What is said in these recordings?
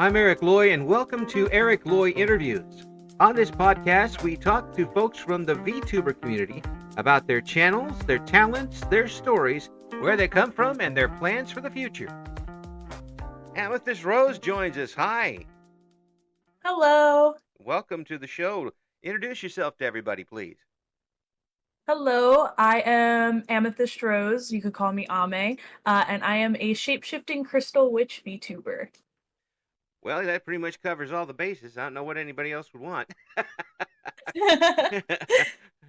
I'm Eric Loy, and welcome to Eric Loy Interviews. On this podcast, we talk to folks from the VTuber community about their channels, their talents, their stories, where they come from, and their plans for the future. Ame Rose joins us. Hi. Hello. Welcome to the show. Introduce yourself to everybody, please. Hello, I am Amethyst Rose. You could call me Ame, and I am a shape-shifting crystal witch VTuber. Well, that pretty much covers all the bases. I don't know what anybody else would want.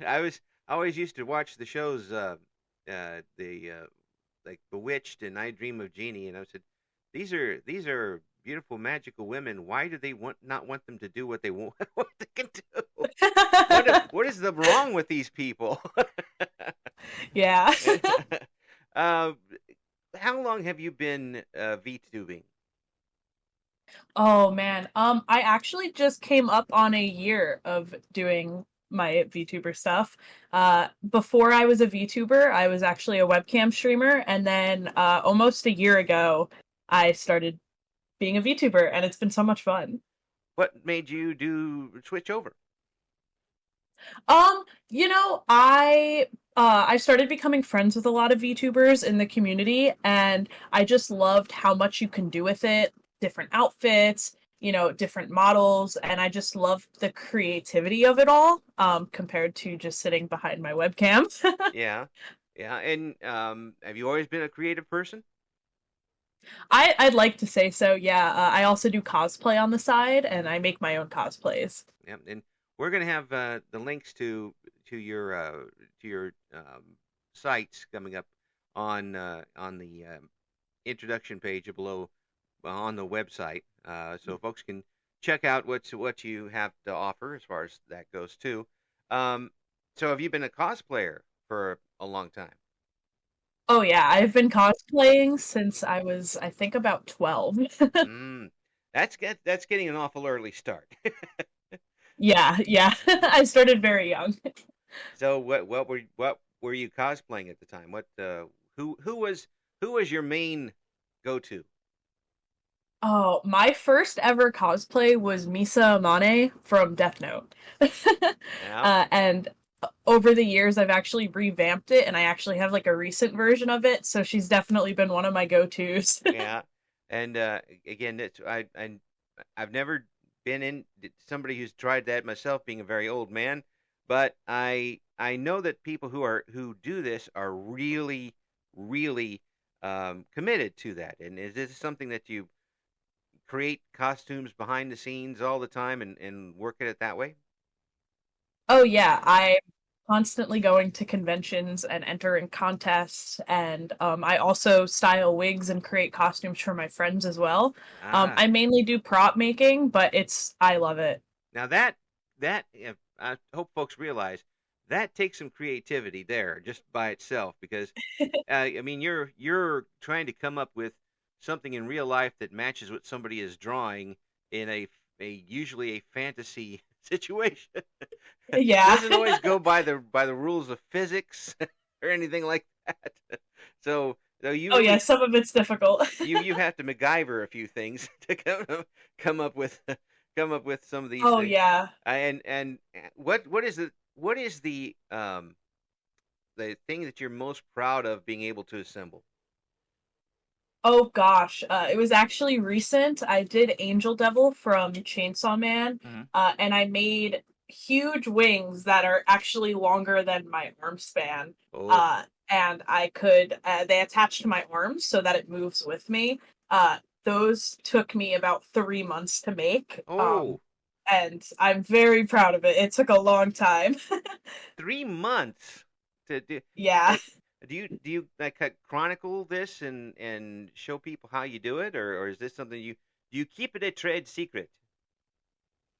I always used to watch the shows, like Bewitched and I Dream of Jeannie, and I said, these are beautiful magical women. Why do they not want them to do what they want? What they can do? What is the wrong with these people? Yeah. uh, how long have you been VTubing? Oh man. I actually just came up on a year of doing my VTuber stuff. Before I was a VTuber, I was actually a webcam streamer, and then almost a year ago, I started being a VTuber, and it's been so much fun. What made you switch over? I started becoming friends with a lot of VTubers in the community, and I just loved how much you can do with it, different outfits, different models, and I just loved the creativity of it all, compared to just sitting behind my webcam. Yeah, yeah. And have you always been a creative person? I'd like to say so, yeah. I also do cosplay on the side, and I make my own cosplays. Yeah, and we're gonna have the links to your sites coming up on the introduction page below on the website, so folks can check out what you have to offer as far as that goes too. Um, so have you been a cosplayer for a long time? Oh yeah, I've been cosplaying since I was, I think, about 12. Mm, that's getting an awful early start. Yeah, yeah. I started very young. So what were you cosplaying at the time? Who was your main go-to? Oh, my first ever cosplay was Misa Amane from Death Note. Yeah, And over the years, I've actually revamped it, and I actually have like a recent version of it, so she's definitely been one of my go-tos. yeah. And again, I've never been in somebody who's tried that myself, being a very old man, but I know that people who do this are really, really committed to that. And is this something that you create costumes behind the scenes all the time and work at it that way? Oh yeah, I'm constantly going to conventions and entering contests, and I also style wigs and create costumes for my friends as well. Ah, I mainly do prop making, but I love it. now that I hope folks realize that takes some creativity there just by itself, because I mean you're trying to come up with something in real life that matches what somebody is drawing in a usually a fantasy situation. Yeah. Doesn't always go by the rules of physics or anything like that. So you Oh yeah, really some of it's difficult. you have to MacGyver a few things to come up with come up with some of these Oh things. yeah. And what is the thing that you're most proud of being able to assemble? Oh gosh, it was actually recent. I did Angel Devil from Chainsaw Man, Hmm. and I made huge wings that are actually longer than my arm span. Oh, And they attach to my arms so that it moves with me. Those took me about 3 months to make. oh, And I'm very proud of it. It took a long time. 3 months to do. Yeah. And do you like chronicle this and show people how you do it, or is this something you keep it a trade secret?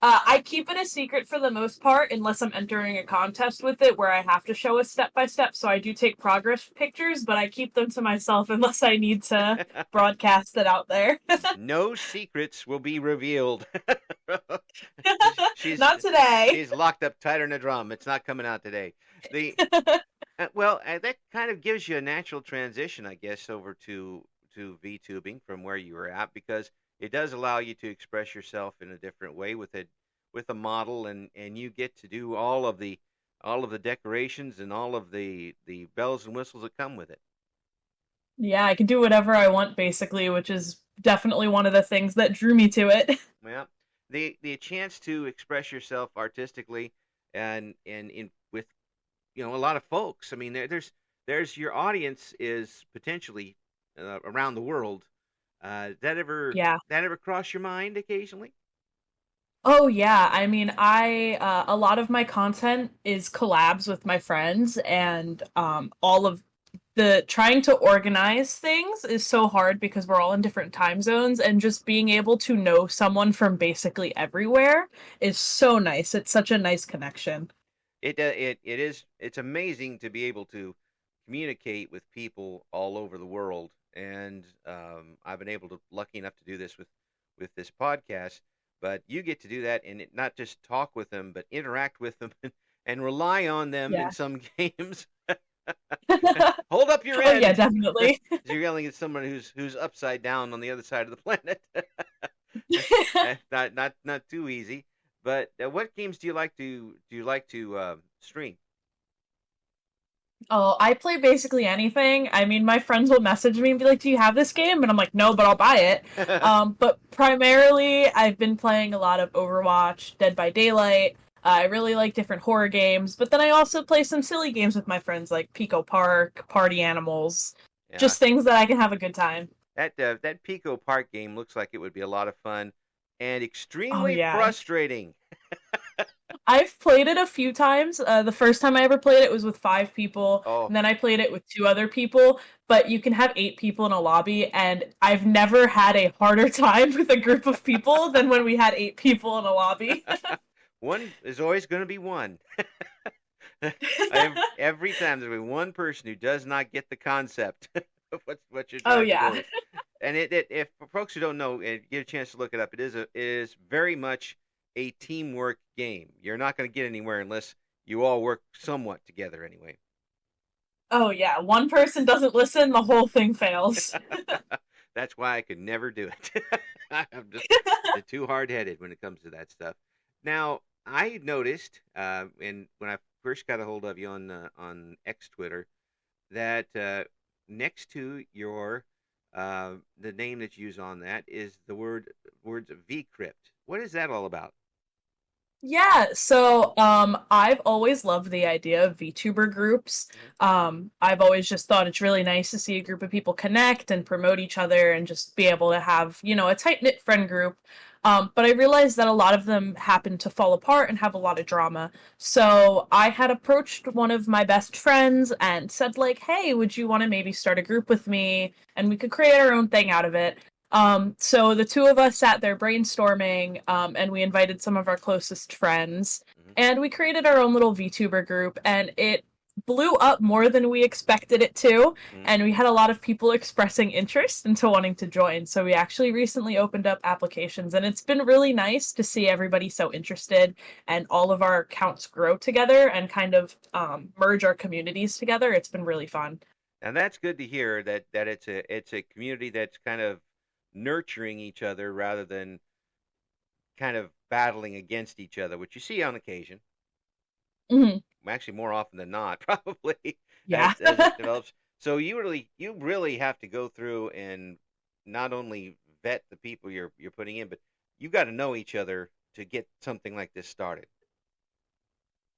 I keep it a secret for the most part, unless I'm entering a contest with it where I have to show a step by step. So I do take progress pictures, but I keep them to myself unless I need to broadcast it out there. No secrets will be revealed. she's Not today. she's locked up tighter than a drum. It's not coming out today. The well, that kind of gives you a natural transition, I guess, over to VTubing from where you were at, because it does allow you to express yourself in a different way with a model, and you get to do all of the decorations and all of the bells and whistles that come with it. Yeah, I can do whatever I want basically, which is definitely one of the things that drew me to it. Well, the chance to express yourself artistically and in with a lot of folks. I mean, there's your audience is potentially around the world. Yeah. That ever cross your mind occasionally? Oh yeah, I mean, I a lot of my content is collabs with my friends, and all of the trying to organize things is so hard because we're all in different time zones, and just being able to know someone from basically everywhere is so nice. It's such a nice connection. It's amazing to be able to communicate with people all over the world, and I've been able to lucky enough to do this with this podcast. But you get to do that and not just talk with them, but interact with them and rely on them in Yeah. some games. Hold up your Oh yeah, end. definitely. You're yelling at someone who's upside down on the other side of the planet. Not too easy. But what games do you like to stream? Oh, I play basically anything. I mean, my friends will message me and be like, "Do you have this game?" And I'm like, "No, but I'll buy it." But primarily, I've been playing a lot of Overwatch, Dead by Daylight. I really like different horror games, but then I also play some silly games with my friends like Pico Park, Party Animals, Yeah, just things that I can have a good time. that Pico Park game looks like it would be a lot of fun and Oh extremely yeah. frustrating. I've played it a few times. The first time I ever played it was with 5 people, Oh, and then I played it with 2 other people. But you can have 8 people in a lobby, and I've never had a harder time with a group of people than when we had 8 people in a lobby. one is always going to be one. Every time there'll be one person who does not get the concept of what you're Oh trying to yeah. do. And if for folks who don't know, get a chance to look it up, it is very much a teamwork game. You're not going to get anywhere unless you all work somewhat together anyway. Oh yeah. One person doesn't listen, the whole thing fails. That's why I could never do it. I'm just too hard headed when it comes to that stuff. Now, I noticed, and when I first got a hold of you on X Twitter, that next to your the name that you use on that is the words V-Crypt. What is that all about? Yeah, so I've always loved the idea of VTuber groups. Mhm. I've always just thought it's really nice to see a group of people connect and promote each other and just be able to have, a tight-knit friend group. But I realized that a lot of them happen to fall apart and have a lot of drama. So I had approached one of my best friends and said, like, hey, would you want to maybe start a group with me and we could create our own thing out of it? So the two of us sat there brainstorming, and we invited some of our closest friends, Mhm. and we created our own little VTuber group, and it blew up more than we expected it to, Mhm. and we had a lot of people expressing interest into wanting to join. So we actually recently opened up applications, and it's been really nice to see everybody so interested and all of our accounts grow together and kind of merge our communities together. It's been really fun. And that's good to hear that it's a community that's kind of nurturing each other rather than kind of battling against each other, which you see on occasion, Mhm. actually more often than not, probably Yeah. as it develops. So you really have to go through and not only vet the people you're putting in, but you got to know each other to get something like this started.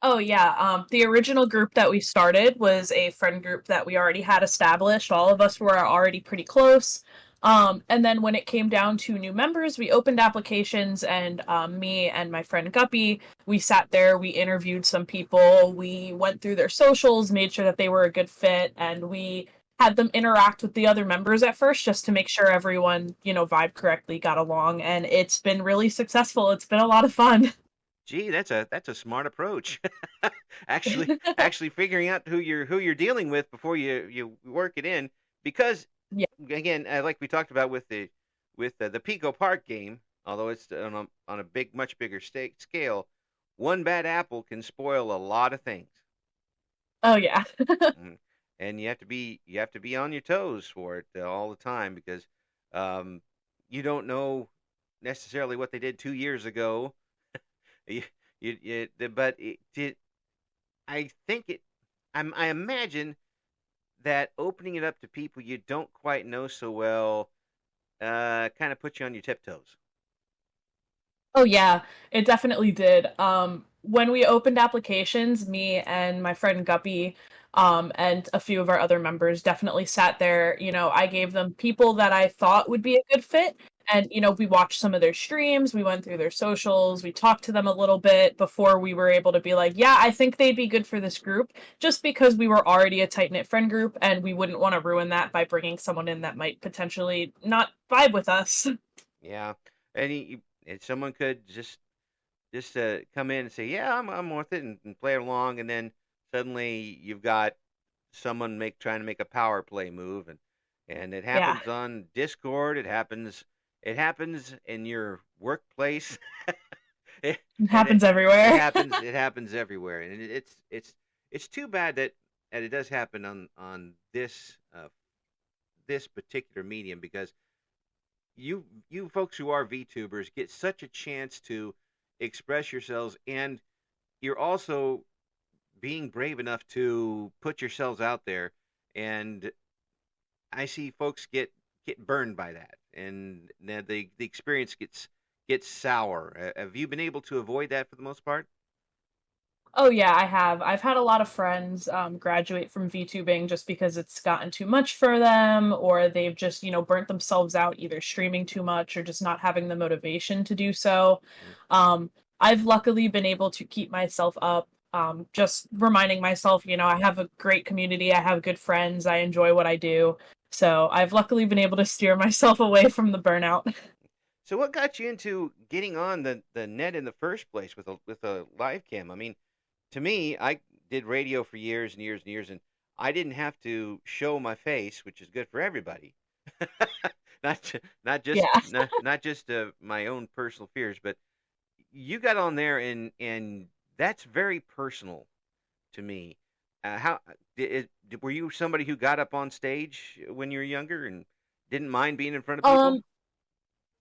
Oh yeah, the original group that we started was a friend group that we already had established. All of us were already pretty close. And then when it came down to new members, we opened applications, and me and my friend Guppy, we sat there, we interviewed some people, we went through their socials, made sure that they were a good fit, and we had them interact with the other members at first just to make sure everyone, vibe correctly, got along, and it's been really successful. It's been a lot of fun. Gee, that's a smart approach. Actually figuring out who you're dealing with before you work it in, because Yeah. again, like we talked about with the Pico Park game, although it's on a much bigger scale, one bad apple can spoil a lot of things. Oh yeah. Mhm. And you have to be on your toes for it all the time because um, you don't know necessarily what they did 2 years ago. You, but I think it. I imagine that opening it up to people you don't quite know so well kind of puts you on your tiptoes. Oh yeah, it definitely did. When we opened applications, me and my friend Guppy, and a few of our other members definitely sat there. I gave them people that I thought would be a good fit. And, we watched some of their streams, we went through their socials, we talked to them a little bit before we were able to be like, yeah, I think they'd be good for this group, just because we were already a tight knit friend group and we wouldn't want to ruin that by bringing someone in that might potentially not vibe with us. Yeah, and someone could just come in and say, "Yeah, I'm worth it," and play along, and then suddenly you've got someone trying to make a power play move, and it Yeah, happens on Discord. It happens in your workplace, it, it and happens it everywhere. happens everywhere, and it's too bad that it does happen on this particular medium because you folks who are VTubers get such a chance to express yourselves, and you're also being brave enough to put yourselves out there. And I see folks get burned by that, and the experience gets sour. Have you been able to avoid that for the most part? Oh yeah, I have. I've had a lot of friends graduate from VTubing just because it's gotten too much for them, or they've just, burnt themselves out either streaming too much or just not having the motivation to do so. Mm. I've luckily been able to keep myself up, just reminding myself, I have a great community, I have good friends, I enjoy what I do. So I've luckily been able to steer myself away from the burnout. So, what got you into getting on the net in the first place with a live cam? I mean, to me, I did radio for years and years and years, and I didn't have to show my face, which is good for everybody. Yeah. Not just my own personal fears, but you got on there, and that's very personal to me. How were you somebody who got up on stage when you were younger and didn't mind being in front of people? Um,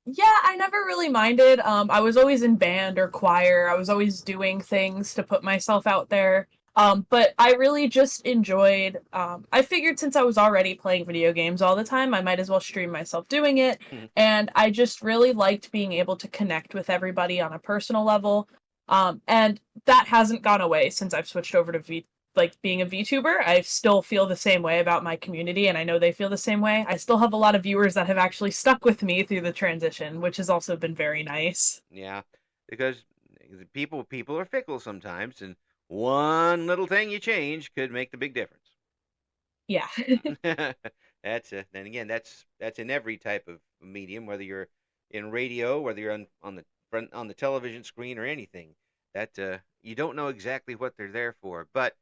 Yeah, I never really minded. I was always in band or choir. I was always doing things to put myself out there. But I really just enjoyed. I figured since I was already playing video games all the time, I might as well stream myself doing it. And I just really liked being able to connect with everybody on a personal level. And that hasn't gone away since I've switched over to being a VTuber. I still feel the same way about my community, and I know they feel the same way. I still have a lot of viewers that have actually stuck with me through the transition, which has also been very nice. Yeah, because people are fickle sometimes, and one little thing you change could make the big difference. Yeah. Then again, that's in every type of medium, whether you're in radio, whether you're on the front on the television screen or anything. That you don't know exactly what they're there for. But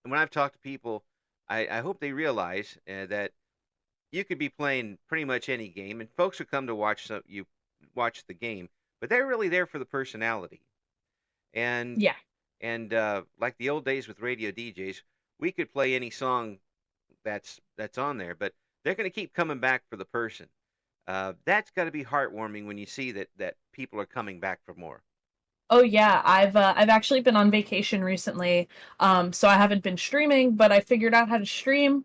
when I've talked to people, I hope they realize that you could be playing pretty much any game, and folks who come to you watch the game, but they're really there for the personality. And Yeah. like the old days with radio DJs, we could play any song that's on there, but they're going to keep coming back for the person. That's got to be heartwarming when you see that people are coming back for more. Oh yeah, I've actually been on vacation recently, so I haven't been streaming, but I figured out how to stream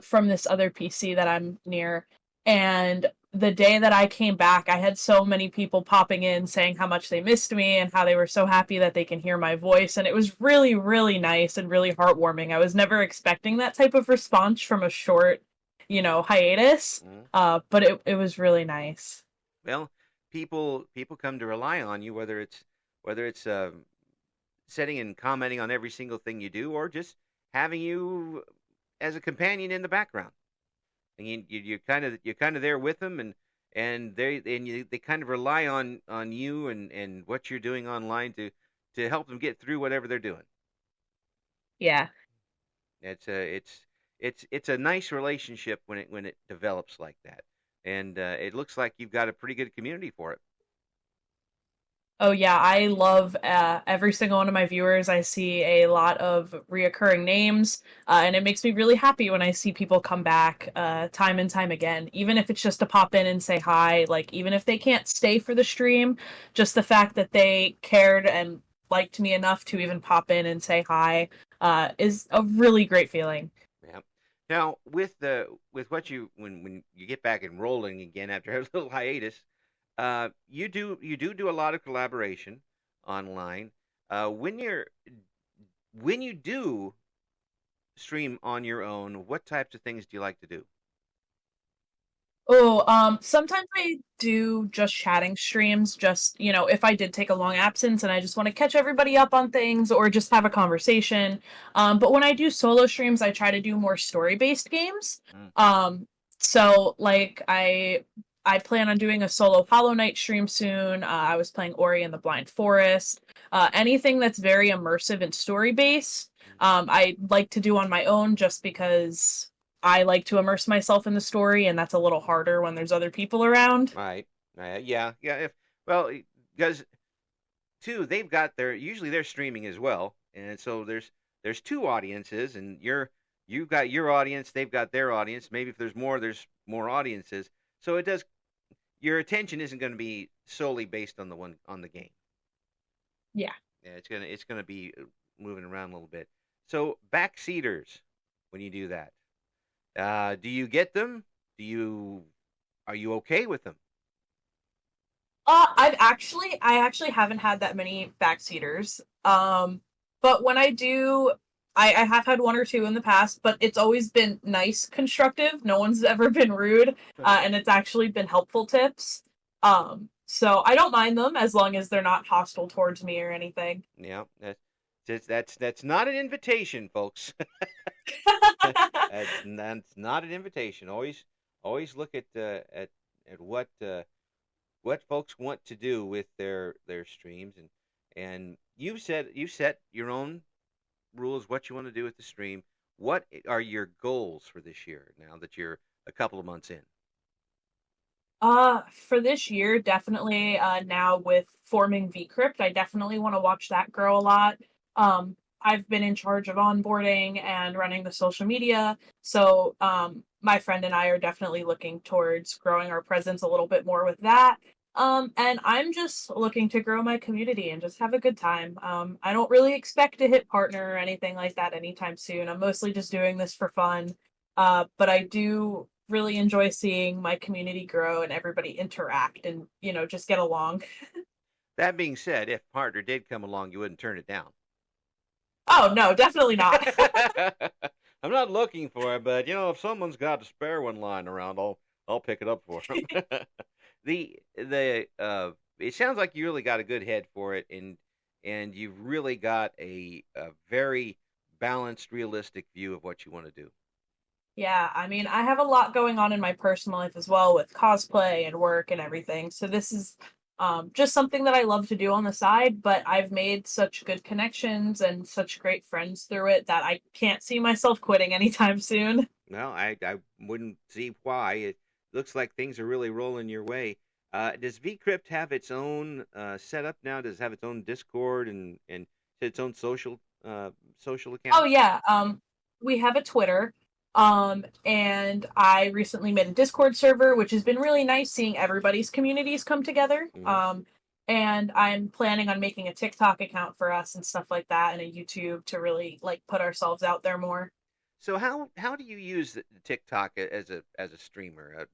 from this other PC that I'm near. And the day that I came back, I had so many people popping in saying how much they missed me and how they were so happy that they can hear my voice, and it was really, really nice and really heartwarming. I was never expecting that type of response from a short, hiatus, Mhm. but it was really nice. Well, people come to rely on you, whether it's setting and commenting on every single thing you do, or just having you as a companion in the background. And you're kind of there with them, they kind of rely on you and what you're doing online to help them get through whatever they're doing. Yeah. It's a nice relationship when it develops like that, and it looks like you've got a pretty good community for it. Oh yeah, I love every single one of my viewers. I see a lot of reoccurring names, and it makes me really happy when I see people come back time and time again. Even if it's just to pop in and say hi, like even if they can't stay for the stream, just the fact that they cared and liked me enough to even pop in and say hi is a really great feeling. Yeah. Now, with what you when you get back and rolling again after a little hiatus, you do a lot of collaboration online. When you do stream on your own, what types of things do you like to do? Oh, sometimes I do just chatting streams, just, if I did take a long absence and I just want to catch everybody up on things or just have a conversation. But when I do solo streams, I try to do more story-based games. Mm. Um, so like I plan on doing a solo Hollow Knight stream soon. I was playing Ori and the Blind Forest. Anything that's very immersive and story-based, I like to do on my own just because I like to immerse myself in the story, and that's a little harder when there's other people around. Right. Yeah. Yeah. If well, because too, they've got their usually they're streaming as well, and so there's two audiences, and you've got your audience, they've got their audience. Maybe if there's more audiences, so it does your attention isn't going to be solely based on the one on the game. Yeah. Yeah, it's gonna be moving around a little bit. So backseaters, when you do that, do you get them? Do you are you okay with them? I actually haven't had that many backseaters. But when I do, I have had one or two in the past, but it's always been nice, constructive. No one's ever been rude, and it's actually been helpful tips. So I don't mind them as long as they're not hostile towards me or anything. Yeah, that's not an invitation, folks. That's not an invitation. Always look at what folks want to do with their streams, and you set your own rules what you want to do with the stream. What are your goals for this year now that you're a couple of months in? For this year, definitely, now with forming V-Crypt, I definitely want to watch that grow a lot. I've been in charge of onboarding and running the social media, so my friend and I are definitely looking towards growing our presence a little bit more with that. And I'm just looking to grow my community and just have a good time. I don't really expect to hit partner or anything like that anytime soon. I'm mostly just doing this for fun. But I do really enjoy seeing my community grow and everybody interact and, just get along. That being said, if partner did come along, you wouldn't turn it down. Oh, no, definitely not. I'm not looking for it, but if someone's got a spare one lying around, I'll pick it up for them. The it sounds like you really got a good head for it, and you've really got a very balanced, realistic view of what you want to do. Yeah, I mean, I have a lot going on in my personal life as well with cosplay and work and everything. So this is just something that I love to do on the side, but I've made such good connections and such great friends through it that I can't see myself quitting anytime soon. Well, I wouldn't see why. It looks like things are really rolling your way. Does V-Crypt have its own setup now? Does it have its own Discord and its own social Oh accounts? yeah, we have a Twitter. And I recently made a Discord server, which has been really nice seeing everybody's communities come together. Hmm. And I'm planning on making a TikTok account for us and stuff like that and a YouTube to really like put ourselves out there more. So how do you use the TikTok as a streamer?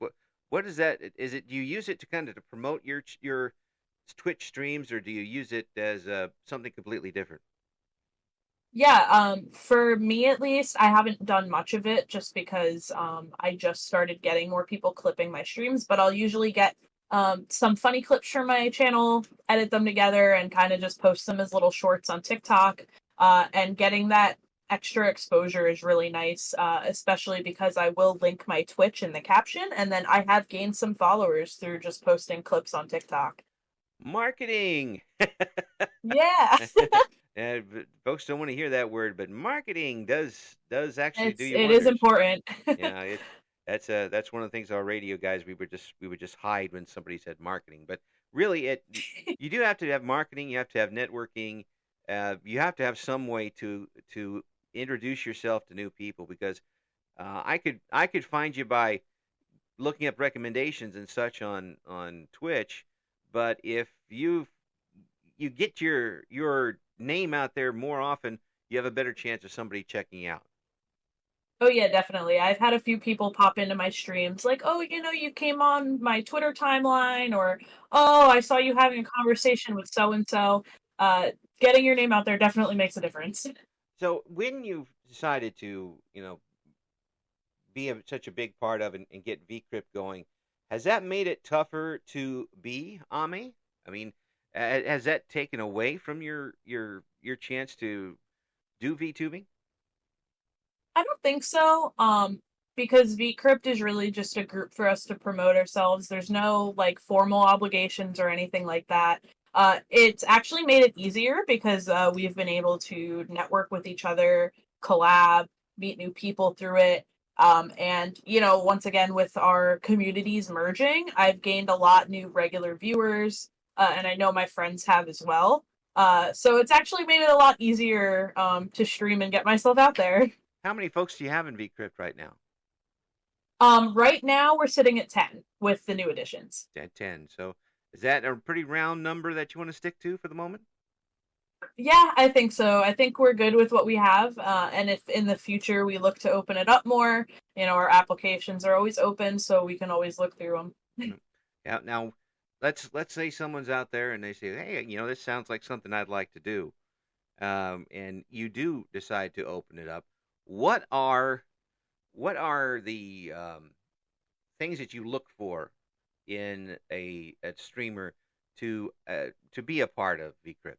What is that? Is it do you use it to kind of to promote your Twitch streams, or do you use it as something completely different? Yeah, for me at least, I haven't done much of it just because I just started getting more people clipping my streams, but I'll usually get some funny clips from my channel, edit them together, and kind of just post them as little shorts on TikTok. And getting that extra exposure is really nice, especially because I will link my Twitch in the caption, and then I have gained some followers through just posting clips on TikTok. Marketing. Yeah, Folks don't want to hear that word, but marketing does actually do you it is wonders. important. Yeah, that's one of the things our radio guys we would just hide when somebody said marketing. But really, you do have to have marketing. You have to have networking. You have to have some way to introduce yourself to new people because I could find you by looking up recommendations and such on Twitch, but if you get your name out there more often, you have a better chance of somebody checking you out. Oh yeah, definitely. I've had a few people pop into my streams like, "Oh, you came on my Twitter timeline," or, "Oh, I saw you having a conversation with so and so." Getting your name out there definitely makes a difference. So when you've decided to, be such a big part of and get V-Crypt going, has that made it tougher to be Ame? I mean, has that taken away from your chance to do VTubing? I don't think so. Because V-Crypt is really just a group for us to promote ourselves. There's no like formal obligations or anything like that. It's actually made it easier because we've been able to network with each other, collab, meet new people through it. And once again, with our communities merging, I've gained a lot new regular viewers, and I know my friends have as well. So it's actually made it a lot easier to stream and get myself out there. How many folks do you have in V-Crypt right now? Right now we're sitting at 10 with the new additions. At 10. So is that a pretty round number that you want to stick to for the moment? Yeah, I think so. I think we're good with what we have. And if in the future we look to open it up more, our applications are always open, so we can always look through them. Mm. Yeah. Now, let's say someone's out there and they say, "Hey, this sounds like something I'd like to do," and you do decide to open it up. What are the things that you look for in a streamer to be a part of VCrypt?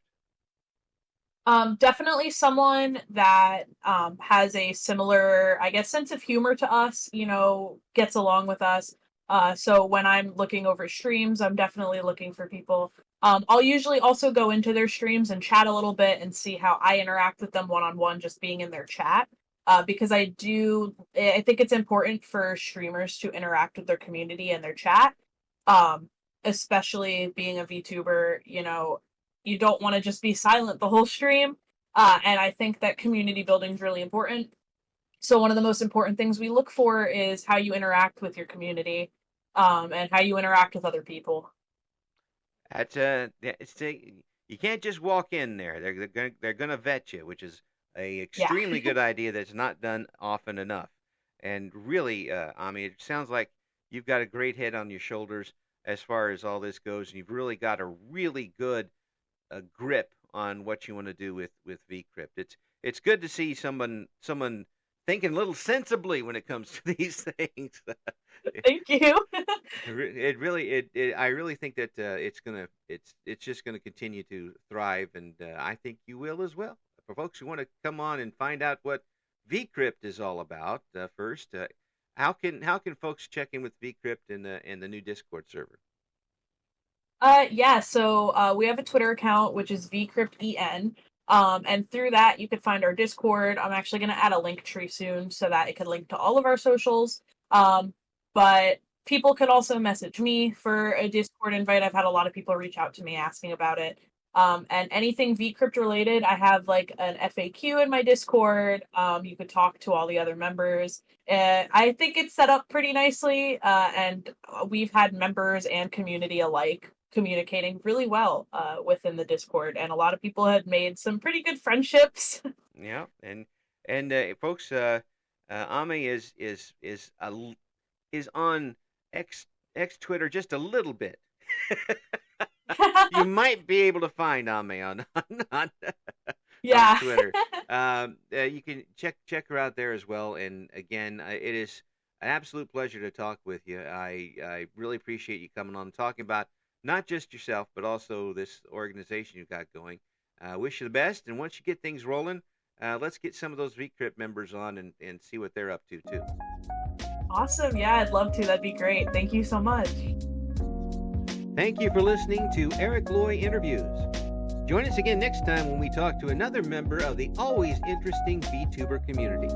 Definitely someone that has a similar, I guess, sense of humor to us, gets along with us. So when I'm looking over streams, I'm definitely looking for people. I'll usually also go into their streams and chat a little bit and see how I interact with them one on one, just being in their chat. Because I think it's important for streamers to interact with their community and their chat. Especially being a VTuber, you don't want to just be silent the whole stream. And I think that community building is really important. So one of the most important things we look for is how you interact with your community, and how you interact with other people. You can't just walk in there. They're gonna vet you, which is a Yeah. extremely good idea that's not done often enough. And really, I mean, it sounds like you've got a great head on your shoulders as far as all this goes, and you've really got a really good grip on what you want to do with VCrypt. It's good to see someone thinking a little sensibly when it comes to these things. Thank you. I really think that it's just gonna continue to thrive, and I think you will as well. For folks who want to come on and find out what VCrypt is all about, first, how can folks check in with VCrypt in the new Discord server? Yeah, so we have a Twitter account, which is VCryptEN. And through that, you could find our Discord. I'm actually going to add a link tree soon so that it could link to all of our socials. But people could also message me for a Discord invite. I've had a lot of people reach out to me asking about it. And anything VCrypt related, I have like an FAQ in my Discord. You could talk to all the other members. I think it's set up pretty nicely, and we've had members and community alike communicating really well within the Discord, and a lot of people had made some pretty good friendships. Yeah, and folks, Ame is on X Twitter just a little bit. You might be able to find Ame on Yeah. Twitter. You can check her out there as well. And again, it is an absolute pleasure to talk with you. I really appreciate you coming on and talking about not just yourself, but also this organization you've got going. Wish you the best. And once you get things rolling, let's get some of those V-Crypt members on and see what they're up to, too. Awesome. Yeah, I'd love to. That'd be great. Thank you so much. Thank you for listening to Eric Loy Interviews. Join us again next time when we talk to another member of the always interesting VTuber community.